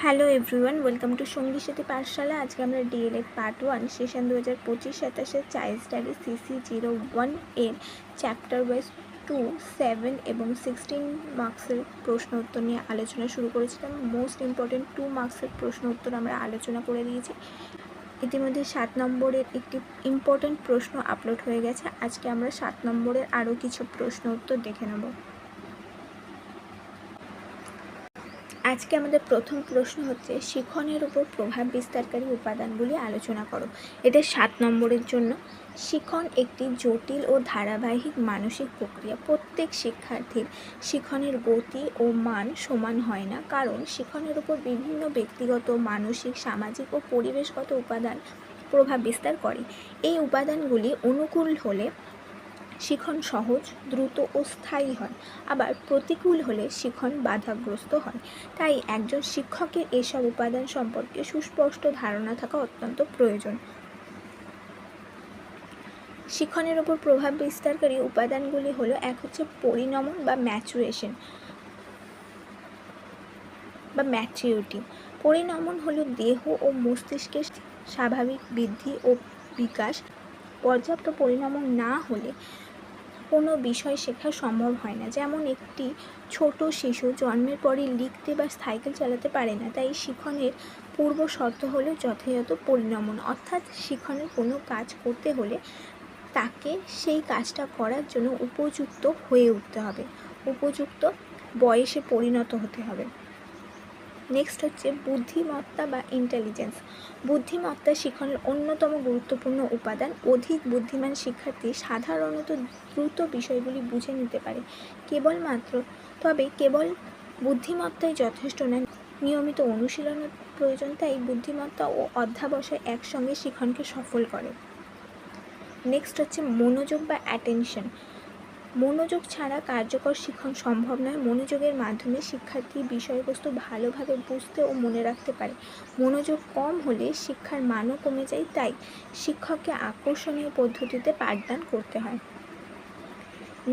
Hello everyone, welcome to সঙ্গী সাথী পাঠশালা। আজকে আমরা DElEd part 1 session 2025-27 child study CC01 এর চ্যাপ্টার ওয়াইজ 2, 7 এবং 16 মার্কসের প্রশ্ন উত্তর নিয়ে আলোচনা শুরু করেছিলাম। মোস্ট ইম্পর্টেন্ট 2 মার্কসের প্রশ্ন উত্তর আমরা আলোচনা করে দিয়েছি। ইতিমধ্যে 7 নম্বরের একটি ইম্পর্টেন্ট প্রশ্ন আপলোড হয়ে গেছে। আজকে আমরা 7 নম্বরের আরও কিছু প্রশ্ন উত্তর দেখে নেব। আজকে আমাদের প্রথম প্রশ্ন হচ্ছে, শিখনের উপর প্রভাব বিস্তারকারী উপাদানগুলি আলোচনা করো। এটা 7 নম্বরের জন্য। শিখন একটি জটিল ও ধারাবাহিক মানসিক প্রক্রিয়া। প্রত্যেক শিক্ষার্থীর শিখনের গতি ও মান সমান হয় না, কারণ শিখনের উপর বিভিন্ন ব্যক্তিগত, মানসিক, সামাজিক ও পরিবেশগত উপাদান প্রভাব বিস্তার করে। এই উপাদানগুলি অনুকূল হলে শিখন সহজ, দ্রুত ও স্থায়ী হয়, আবার প্রতিকূল হলে শিখন বাধাগ্রস্ত হয়। তাই একজন শিক্ষকের এসব উপাদান সম্পর্কে সুস্পষ্ট ধারণা থাকা অত্যন্ত প্রয়োজন। শিখনের ওপর প্রভাব বিস্তারকারী উপাদানগুলি হলো, এক হচ্ছে পরিণমন বা ম্যাচুরেশন বা ম্যাচিউরিটি। পরিণমন হলো দেহ ও মস্তিষ্কের স্বাভাবিক বৃদ্ধি ও বিকাশ। পর্যাপ্ত পরিণমন না হলে কোনো বিষয় শেখা সম্ভব হয় না। যেমন একটি ছোট শিশু জন্মের পরই লিখতে বা সাইকেল চালাতে পারে না। তাই শিখনের পূর্ব শর্ত হলো যথাযথ পরিণমন, অর্থাৎ শিখনের কোনো কাজ করতে হলে তাকে সেই কাজটা করার জন্য উপযুক্ত হয়ে উঠতে হবে, উপযুক্ত বয়সে পরিণত হতে হবে। নেক্সট হচ্ছে বুদ্ধিমত্তা বা ইন্টেলিজেন্স। বুদ্ধিমত্তা শিখনের অন্যতম গুরুত্বপূর্ণ উপাদান। অধিক বুদ্ধিমান শিক্ষার্থী সাধারণত দ্রুত বিষয়গুলি বুঝে নিতে পারে। কেবল বুদ্ধিমত্তাই যথেষ্ট নয়, নিয়মিত অনুশীলনের প্রয়োজন। তাই বুদ্ধিমত্তা ও অধ্যাবসায় একসঙ্গে শিখনকে সফল করে। নেক্সট হচ্ছে মনোযোগ বা অ্যাটেনশন। মনোযোগ ছাড়া কার্যকর শিখন সম্ভব নয়। মনোযোগের মাধ্যমে শিক্ষার্থী বিষয়বস্তু ভালোভাবে বুঝতে ও মনে রাখতে পারে। মনোযোগ কম হলে শিক্ষার মানও কমে যায়, তাই শিক্ষককে আকর্ষণীয় পদ্ধতিতে পাঠদান করতে হয়।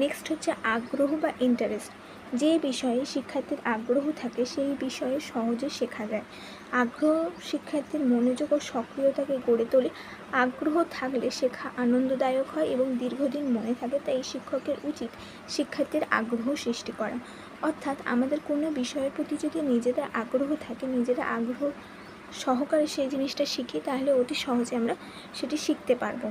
নেক্সট হচ্ছে আগ্রহ বা ইন্টারেস্ট। যে বিষয়ে শিক্ষার্থীর আগ্রহ থাকে সেই বিষয়ে সহজে শেখা যায়। আগ্রহ শিক্ষার্থীর মনোযোগ ও সক্রিয়তাকে গড়ে তোলে। আগ্রহ থাকলে শেখা আনন্দদায়ক হয় এবং দীর্ঘদিন মনে থাকে। তাই শিক্ষকের উচিত শিক্ষার্থীর আগ্রহ সৃষ্টি করা। অর্থাৎ আমাদের কোনো বিষয়ের প্রতি যদি নিজেদের আগ্রহ থাকে, নিজেরা আগ্রহ সহকারে সেই জিনিসটা শিখি, তাহলে অতি সহজে আমরা সেটি শিখতে পারবো।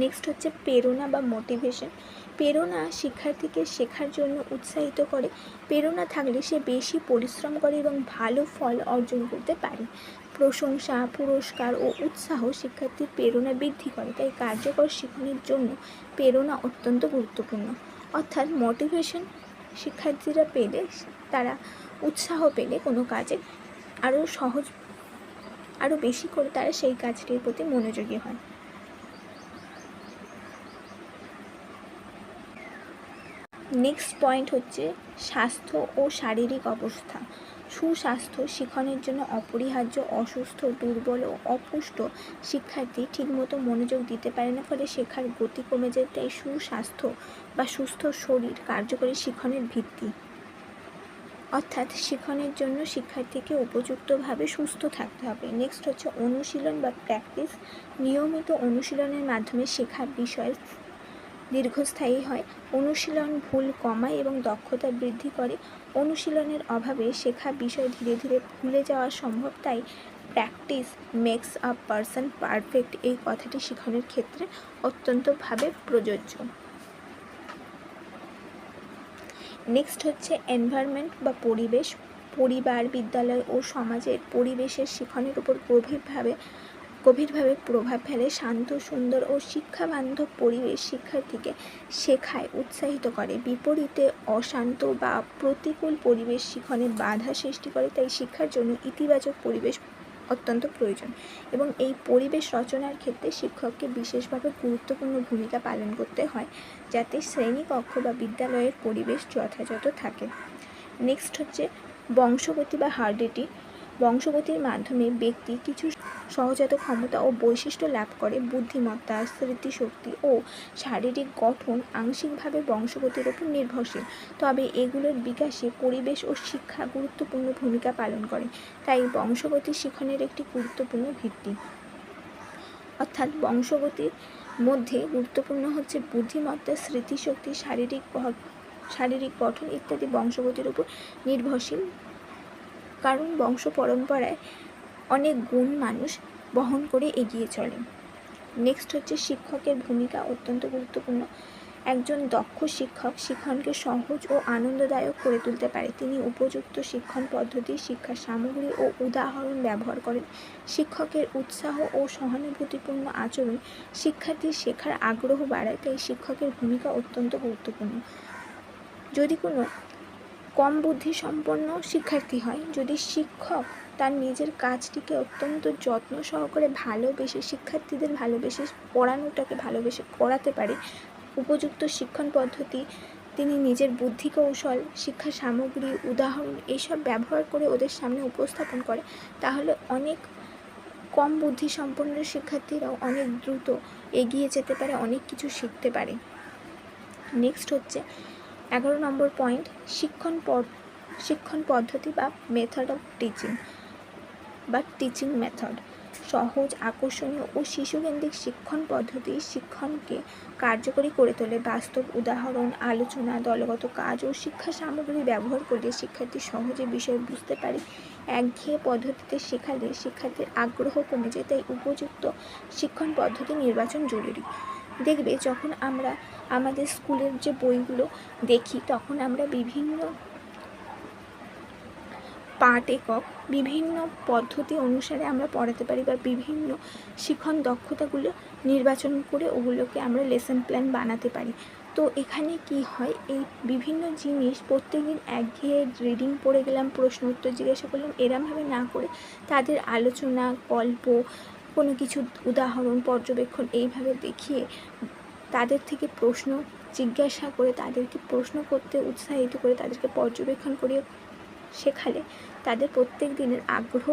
নেক্সট হচ্ছে প্রেরণা বা মোটিভেশন। প্রেরণা শিক্ষার্থীকে শেখার জন্য উৎসাহিত করে। প্রেরণা থাকলে সে বেশি পরিশ্রম করে এবং ভালো ফল অর্জন করতে পারে। প্রশংসা, পুরস্কার ও উৎসাহ শিক্ষার্থীর প্রেরণা বৃদ্ধি করে। তাই কার্যকর শিখনের জন্য প্রেরণা অত্যন্ত গুরুত্বপূর্ণ। অর্থাৎ মোটিভেশন শিক্ষার্থীরা পেলে, তারা উৎসাহ পেলে কোনো কাজে আরও বেশি করে তারা সেই কাজটির প্রতি মনোযোগী হয়। নেক্সট পয়েন্ট হচ্ছে স্বাস্থ্য ও শারীরিক অবস্থা। সুস্বাস্থ্য শিখনের জন্য অপরিহার্য। অসুস্থ, দুর্বল ও অপুষ্ট শিক্ষার্থী ঠিকমতো মনোযোগ দিতে পারে না, ফলে শেখার গতি কমে যায়। তাই সুস্বাস্থ্য বা সুস্থ শরীর কার্যকরী শিখনের ভিত্তি। অর্থাৎ শিখনের জন্য শিক্ষার্থীকে উপযুক্তভাবে সুস্থ থাকতে হবে। নেক্সট হচ্ছে অনুশীলন বা প্র্যাকটিস। নিয়মিত অনুশীলনের মাধ্যমে শেখার বিষয় দীর্ঘস্থায়ী হয়। অনুশীলন ভুল কমায় এবং দক্ষতা বৃদ্ধি করে। অনুশীলনের অভাবে শেখা বিষয় ধীরে ধীরে ভুলে যাওয়া সম্ভব। তাই practice makes a person perfect, এই কথাটি শিখনের ক্ষেত্রে অত্যন্তভাবে প্রযোজ্য। নেক্সট হচ্ছে এনভায়রনমেন্ট বা পরিবেশ। পরিবার, বিদ্যালয় ও সমাজের পরিবেশের শিখনের উপর গভীরভাবে প্রভাব ফেলে। শান্ত, সুন্দর ও শিক্ষাবান্ধব পরিবেশ শিক্ষার্থীকে শেখায় উৎসাহিত করে। বিপরীতে অশান্ত বা প্রতিকূল পরিবেশ শিখনে বাধা সৃষ্টি করে। তাই শিক্ষার জন্য ইতিবাচক পরিবেশ অত্যন্ত প্রয়োজন এবং এই পরিবেশ রচনার ক্ষেত্রে শিক্ষককে বিশেষভাবে গুরুত্বপূর্ণ ভূমিকা পালন করতে হয়, যাতে শ্রেণীকক্ষ বা বিদ্যালয়ের পরিবেশ যথাযথ থাকে। নেক্সট হচ্ছে বংশগতি বা হার্ডিটি। বংশগতির মাধ্যমে ব্যক্তি কিছু সহজাত ক্ষমতা ও বৈশিষ্ট্য লাভ করে। বুদ্ধিমত্তা, স্মৃতিশক্তি ও শারীরিক গঠন আংশিকভাবে বংশগতির উপর নির্ভরশীল, তবে এগুলোর বিকাশে পরিবেশ ও শিক্ষা গুরুত্বপূর্ণ ভূমিকা পালন করে। তাই বংশগতি শিখনের একটি গুরুত্বপূর্ণ ভিত্তি। অর্থাৎ বংশগতির মধ্যে গুরুত্বপূর্ণ হচ্ছে বুদ্ধিমত্তা, স্মৃতিশক্তি, শারীরিক গঠন ইত্যাদি বংশগতির উপর নির্ভরশীল, কারণ বংশ পরম্পরায় অনেক গুণ মানুষ বহন করে এগিয়ে চলে। নেক্সট হচ্ছে শিক্ষকের ভূমিকা অত্যন্ত গুরুত্বপূর্ণ। একজন দক্ষ শিক্ষক শিক্ষণকে সহজ ও আনন্দদায়ক করে তুলতে পারে। তিনি উপযুক্ত শিক্ষণ পদ্ধতি, শিক্ষার সামগ্রী ও উদাহরণ ব্যবহার করেন। শিক্ষকের উৎসাহ ও সহানুভূতিপূর্ণ আচরণ শিক্ষার্থীর শেখার আগ্রহ বাড়ায়, তাই শিক্ষকের ভূমিকা অত্যন্ত গুরুত্বপূর্ণ। যদি কোনো কম বুদ্ধিসম্পন্ন শিক্ষার্থী হয়, যদি শিক্ষক তার নিজের কাজটিকে অত্যন্ত যত্ন সহকারে ভালোবেসে, শিক্ষার্থীদের ভালোবেসে পড়ানোটাকে ভালোবেসে করাতে পারে, উপযুক্ত শিক্ষণ পদ্ধতি, তিনি নিজের বুদ্ধি কৌশল, শিক্ষা সামগ্রী, উদাহরণ এইসব ব্যবহার করে ওদের সামনে উপস্থাপন করে, তাহলে অনেক কম বুদ্ধিসম্পন্ন শিক্ষার্থীরাও অনেক দ্রুত এগিয়ে যেতে পারে, অনেক কিছু শিখতে পারে। নেক্সট হচ্ছে 11 নম্বর পয়েন্ট, শিক্ষণ পদ্ধতি বা মেথড অফ টিচিং বা টিচিং মেথড। সহজ, আকর্ষণীয় ও শিশুকেন্দ্রিক শিক্ষণ পদ্ধতি শিক্ষণকে কার্যকরী করে তোলে। বাস্তব উদাহরণ, আলোচনা, দলগত কাজ ও শিক্ষা সামগ্রী ব্যবহার করলে শিক্ষার্থী সহজে বিষয় বুঝতে পারে। একঘেয়ে পদ্ধতিতে শেখালে শিক্ষার্থীর আগ্রহ কমে যায়, তাই উপযুক্ত শিক্ষণ পদ্ধতি নির্বাচন জরুরি। দেখবে যখন আমরা আমাদের স্কুলের যে বইগুলো দেখি, তখন আমরা বিভিন্ন পাঠ একক, বিভিন্ন পদ্ধতি অনুসারে আমরা পড়াতে পারি বা বিভিন্ন শিক্ষণ দক্ষতাগুলো নির্বাচন করে ওগুলোকে আমরা লেসন প্ল্যান বানাতে পারি। তো এখানে কি হয়, এই বিভিন্ন জিনিস প্রত্যেকদিন একঘেয়ে রিডিং পড়ে গেলাম, প্রশ্ন উত্তর জিজ্ঞাসা করলাম, এরমভাবে না করে তাদের আলোচনা, গল্প, কোনো কিছু উদাহরণ, পর্যবেক্ষণ এইভাবে দেখিয়ে তাদের থেকে প্রশ্ন জিজ্ঞাসা করে, তাদেরকে প্রশ্ন করতে উৎসাহিত করে, তাদেরকে পর্যবেক্ষণ করে শেখালে তাদের প্রত্যেক দিনের আগ্রহ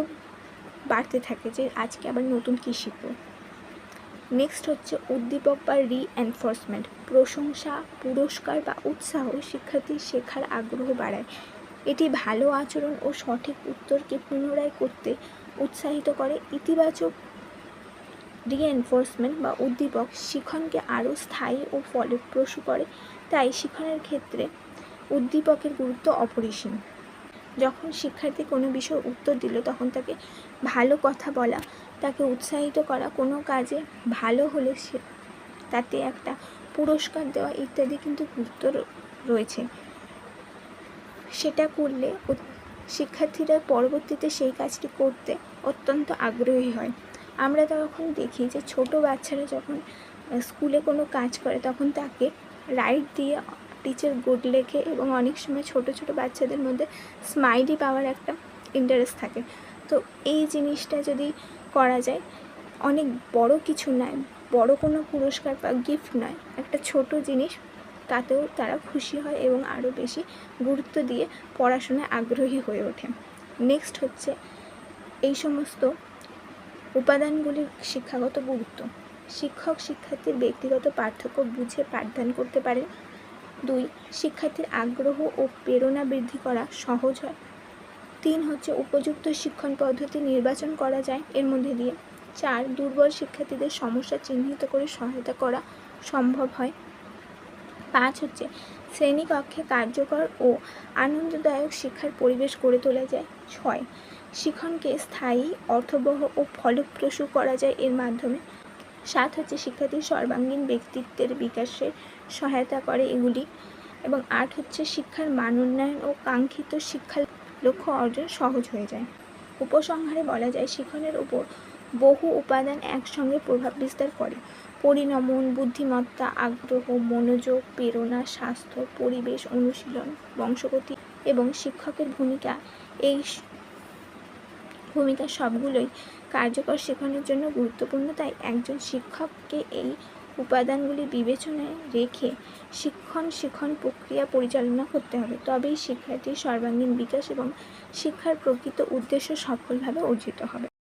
বাড়তে থাকে যে আজকে আবার নতুন কী শিখব। নেক্সট হচ্ছে উদ্দীপক বা রিএনফোর্সমেন্ট। প্রশংসা, পুরস্কার বা উৎসাহ শিক্ষার্থীর শেখার আগ্রহ বাড়ায়। এটি ভালো আচরণ ও সঠিক উত্তরকে পুনরায় করতে উৎসাহিত করে। ইতিবাচক রিএনফোর্সমেন্ট বা উদ্দীপক শিক্ষণকে আরও স্থায়ী ও ফলপ্রসূ করে, তাই শিক্ষণের ক্ষেত্রে উদ্দীপকের গুরুত্ব অপরিসীম। যখন শিক্ষার্থী কোনো বিষয় উত্তর দিল, তখন তাকে ভালো কথা বলা, তাকে উৎসাহিত করা, কোনো কাজে ভালো হলে তাতে একটা পুরস্কার দেওয়া ইত্যাদি কিন্তু গুরুত্ব রয়েছে। সেটা করলে শিক্ষার্থীরা পরবর্তীতে সেই কাজটি করতে অত্যন্ত আগ্রহী হয়। আমরা তখন দেখি যে ছোট বাচ্চারা যখন স্কুলে কোনো কাজ করে, তখন তাকে রাইট দিয়ে টিচার গুড লেখে, এবং অনেক সময় ছোট ছোট বাচ্চাদের মধ্যে স্মাইলি পাওয়ার একটা ইন্টারেস্ট থাকে। তো এই জিনিসটা যদি করা যায়, অনেক বড় কিছু নয়, বড় কোনো পুরস্কার বা গিফট নয়, একটা ছোট জিনিস, তাতেও তারা খুশি হয় এবং আরও বেশি গুরুত্ব দিয়ে পড়াশোনায় আগ্রহী হয়ে ওঠে। নেক্সট হচ্ছে এই সমস্ত উপাদানগুলির শিক্ষাগত গুরুত্ব। শিক্ষক শিক্ষার্থীর ব্যক্তিগত পার্থক্য বুঝে পাঠদান করতে পারেন। 2, শিক্ষার্থীর আগ্রহ ও প্রেরণা বৃদ্ধি করা সহজ হয়। 3 হচ্ছে উপযুক্ত শিক্ষণ পদ্ধতি নির্বাচন করা যায় এর মধ্যে দিয়ে। 4, দুর্বল শিক্ষার্থীদের সমস্যা চিহ্নিত করে সহায়তা করা সম্ভব হয়। 5 হচ্ছে শ্রেণীকক্ষে কার্যকর ও আনন্দদায়ক শিক্ষার পরিবেশ গড়ে তোলা যায়। 6, শিক্ষণকে স্থায়ী, অর্থবহ ও ফলপ্রসূ করা যায় এর মাধ্যমে। 7 হচ্ছে শিক্ষার্থীর সর্বাঙ্গীন ব্যক্তিত্বের বিকাশে সহায়তা করে এগুলি। এবং 8 হচ্ছে শিক্ষার মান উন্নয়ন ও কাঙ্ক্ষিত শিক্ষার লক্ষ্য অর্জন সহজ হয়ে যায়। উপসংহারে বলা যায়, শিক্ষণের উপর বহু উপাদান একসঙ্গে প্রভাব বিস্তার করে। পরিণমন, বুদ্ধিমত্তা, আগ্রহ, মনোযোগ, প্রেরণা, স্বাস্থ্য, পরিবেশ, অনুশীলন, বংশগতি এবং শিক্ষকের ভূমিকা, এই ভূমিকা সবগুলোই কার্যকর শেখানোর জন্য গুরুত্বপূর্ণ। তাই একজন শিক্ষককে এই উপাদানগুলি বিবেচনায় রেখে শিক্ষণ প্রক্রিয়া পরিচালনা করতে হবে। তবেই শিক্ষার্থীর সর্বাঙ্গীন বিকাশ এবং শিক্ষার প্রকৃত উদ্দেশ্য সফলভাবে অর্জিত হবে।